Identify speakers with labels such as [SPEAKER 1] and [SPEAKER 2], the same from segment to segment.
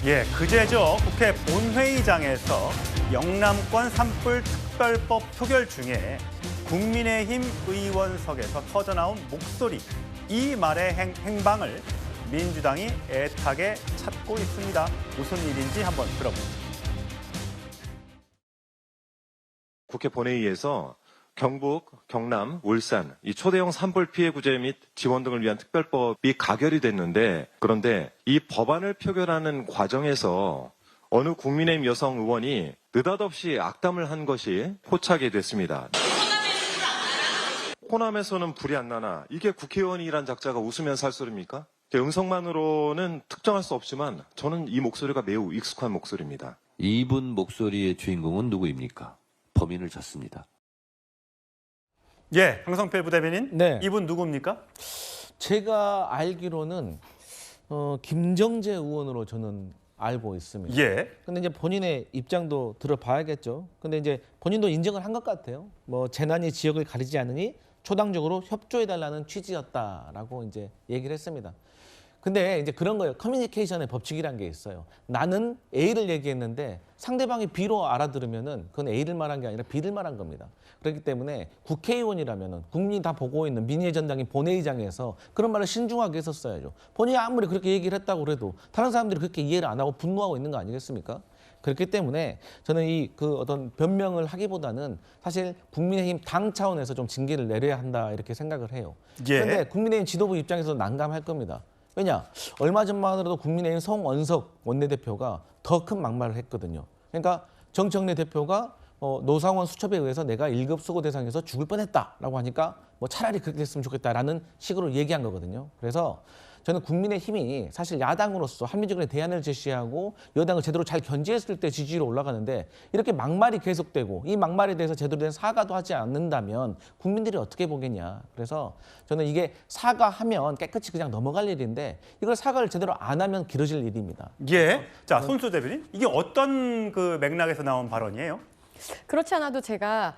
[SPEAKER 1] 예, 그제죠. 국회 본회의장에서 영남권 산불 특별법 표결 중에 국민의힘 의원석에서 터져나온 목소리, 이 말의 행방을 민주당이 애타게 찾고 있습니다. 무슨 일인지 한번 들어보죠.
[SPEAKER 2] 국회 본회의에서 경북, 경남, 울산 이 초대형 산불 피해 구제 및 지원 등을 위한 특별법이 가결이 됐는데, 그런데 이 법안을 표결하는 과정에서 어느 국민의힘 여성 의원이 느닷없이 악담을 한 것이 포착이 됐습니다. 호남에서는 불이 안 나나, 이게 국회의원이란 작자가 웃으면서 할 소리입니까? 제 음성만으로는 특정할 수 없지만 저는 이 목소리가 매우 익숙한 목소리입니다.
[SPEAKER 3] 이분 목소리의 주인공은 누구입니까? 범인을 찾습니다.
[SPEAKER 1] 예, 황성필 부대변인.
[SPEAKER 4] 네.
[SPEAKER 1] 이분 누굽니까?
[SPEAKER 4] 제가 알기로는 김정재 의원으로 저는 알고 있습니다.
[SPEAKER 1] 예.
[SPEAKER 4] 근데 이제 본인의 입장도 들어봐야겠죠. 근데 이제 본인도 인정을 한 것 같아요. 뭐 재난이 지역을 가리지 않으니 초당적으로 협조해달라는 취지였다라고 이제 얘기를 했습니다. 근데 이제 그런 거예요. 커뮤니케이션의 법칙이란 게 있어요. 나는 A를 얘기했는데 상대방이 B로 알아들으면은 그건 A를 말한 게 아니라 B를 말한 겁니다. 그렇기 때문에 국회의원이라면은 국민이 다 보고 있는 민의의 전당인 본회의장에서 그런 말을 신중하게 했었어야죠. 본인이 아무리 그렇게 얘기를 했다고 그래도 다른 사람들이 그렇게 이해를 안 하고 분노하고 있는 거 아니겠습니까? 그렇기 때문에 저는 이 어떤 변명을 하기보다는 사실 국민의힘 당 차원에서 좀 징계를 내려야 한다 이렇게 생각을 해요.
[SPEAKER 1] 예.
[SPEAKER 4] 그런데 국민의힘 지도부 입장에서 난감할 겁니다. 왜냐? 얼마 전만 하더라도 국민의힘 송원석 원내대표가 더 큰 막말을 했거든요. 그러니까 정청래 대표가 노상원 수첩에 의해서 내가 1급 수고 대상에서 죽을 뻔했다라고 하니까 뭐 차라리 그렇게 됐으면 좋겠다라는 식으로 얘기한 거거든요. 그래서 저는 국민의힘이 사실 야당으로서 합리적인 대안을 제시하고 여당을 제대로 잘 견제했을 때 지지율이 올라가는데, 이렇게 막말이 계속되고 이 막말에 대해서 제대로 된 사과도 하지 않는다면 국민들이 어떻게 보겠냐. 그래서 저는 이게 사과하면 깨끗이 그냥 넘어갈 일인데 이걸 사과를 제대로 안 하면 길어질 일입니다.
[SPEAKER 1] 예. 자, 손수 대변인. 이게 어떤 그 맥락에서 나온 발언이에요?
[SPEAKER 5] 그렇지 않아도 제가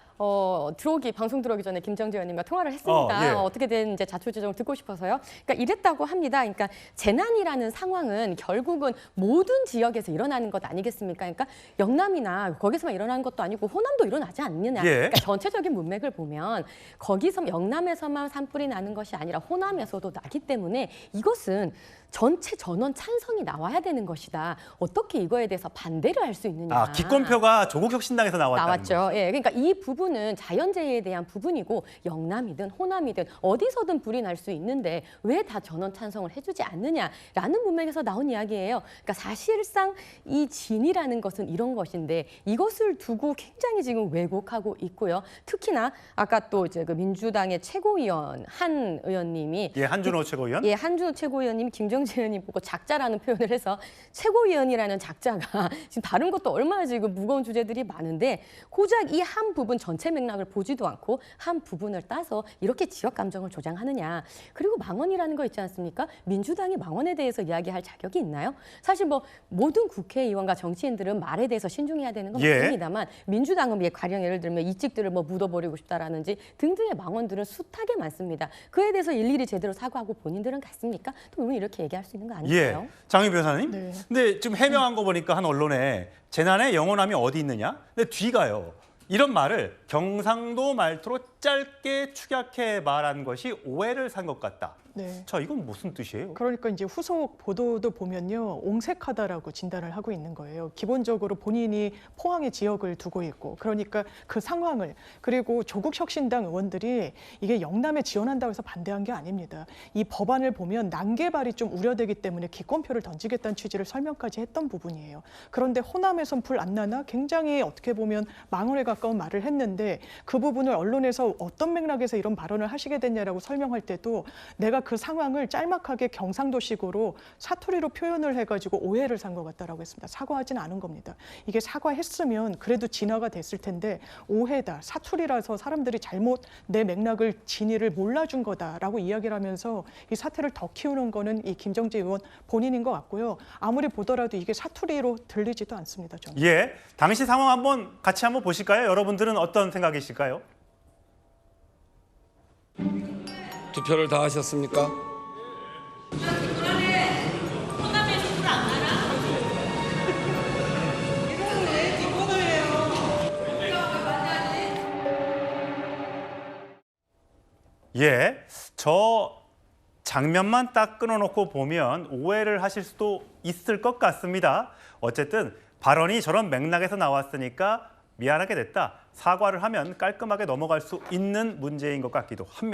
[SPEAKER 5] 방송 들어오기 전에 김정재 의원님과 통화를 했습니다.
[SPEAKER 1] 예.
[SPEAKER 5] 어떻게 된 이제 자초지종을 듣고 싶어서요. 그러니까 이랬다고 합니다. 그러니까 재난이라는 상황은 결국은 모든 지역에서 일어나는 것 아니겠습니까? 그러니까 영남이나 거기서만 일어나는 것도 아니고 호남도 일어나지 않느냐.
[SPEAKER 1] 예.
[SPEAKER 5] 그러니까 전체적인 문맥을 보면 거기서 영남에서만 산불이 나는 것이 아니라 호남에서도 나기 때문에 이것은 전체 전원 찬성이 나와야 되는 것이다. 어떻게 이거에 대해서 반대를 할 수 있느냐.
[SPEAKER 1] 아, 기권표가 조국혁신당에서
[SPEAKER 5] 나왔죠. 예, 그러니까 이 부분은 자연재해에 대한 부분이고 영남이든 호남이든 어디서든 불이 날 수 있는데 왜 다 전원 찬성을 해주지 않느냐라는 문맥에서 나온 이야기예요. 그러니까 사실상 이 진이라는 것은 이런 것인데 이것을 두고 굉장히 지금 왜곡하고 있고요. 특히나 아까 또 이제 그 민주당의 최고위원 한 의원님이
[SPEAKER 1] 예, 한준호 최고위원.
[SPEAKER 5] 예, 한준호 최고위원님이 김정재 의원님 보고 작자라는 표현을 해서 최고위원이라는 작자가 지금 다른 것도 얼마나 지금 무거운 주제들이 많은데 고작 이 한 부분 전체 맥락을 보지도 않고 한 부분을 따서 이렇게 지역 감정을 조장하느냐. 그리고 망언이라는 거 있지 않습니까? 민주당이 망언에 대해서 이야기할 자격이 있나요? 사실 뭐 모든 국회의원과 정치인들은 말에 대해서 신중해야 되는 건
[SPEAKER 1] 예.
[SPEAKER 5] 맞습니다만 민주당은 가령 예를 들면 이직들을 뭐 묻어버리고 싶다라는지 등등의 망언들은 숱하게 많습니다. 그에 대해서 일일이 제대로 사과하고 본인들은 갔습니까? 또 우리는 이렇게 얘기할 수 있는 거 아닐까요?
[SPEAKER 1] 예. 장희 변호사님.
[SPEAKER 6] 네.
[SPEAKER 1] 근데 지금 해명한 거 보니까 한 언론에 재난의 영원함이 어디 있느냐? 근데 뒤가요. 이런 말을 경상도 말투로 짧게 축약해 말한 것이 오해를 산 것 같다.
[SPEAKER 6] 네.
[SPEAKER 1] 자, 이건 무슨 뜻이에요?
[SPEAKER 6] 그러니까 이제 후속 보도도 보면요, 옹색하다라고 진단을 하고 있는 거예요. 기본적으로 본인이 포항의 지역을 두고 있고, 그러니까 그 상황을, 그리고 조국혁신당 의원들이 이게 영남에 지원한다고 해서 반대한 게 아닙니다. 이 법안을 보면 난개발이 좀 우려되기 때문에 기권표를 던지겠다는 취지를 설명까지 했던 부분이에요. 그런데 호남에선 불 안 나나 굉장히 어떻게 보면 망언에 가까운 말을 했는데, 그 부분을 언론에서 어떤 맥락에서 이런 발언을 하시게 됐냐라고 설명할 때도 내가 그 상황을 짤막하게 경상도식으로 사투리로 표현을 해가지고 오해를 산 것 같다라고 했습니다. 사과하지는 않은 겁니다. 이게 사과했으면 그래도 진화가 됐을 텐데 오해다, 사투리라서 사람들이 잘못 내 맥락을 진위를 몰라준 거다라고 이야기를 하면서 이 사태를 더 키우는 거는 이 김정재 의원 본인인 것 같고요. 아무리 보더라도 이게 사투리로 들리지도 않습니다. 저는.
[SPEAKER 1] 예. 당시 상황 같이 한번 보실까요? 여러분들은 어떤 생각이실까요?
[SPEAKER 7] 투표를 다 하셨습니까?
[SPEAKER 1] 예, 저 장면만 딱 끊어놓고 보면 오해를 하실 수도 있을 것 같습니다. 어쨌든 발언이 저런 맥락에서 나왔으니까 미안하게 됐다. 사과를 하면 깔끔하게 넘어갈 수 있는 문제인 것 같기도 합니다.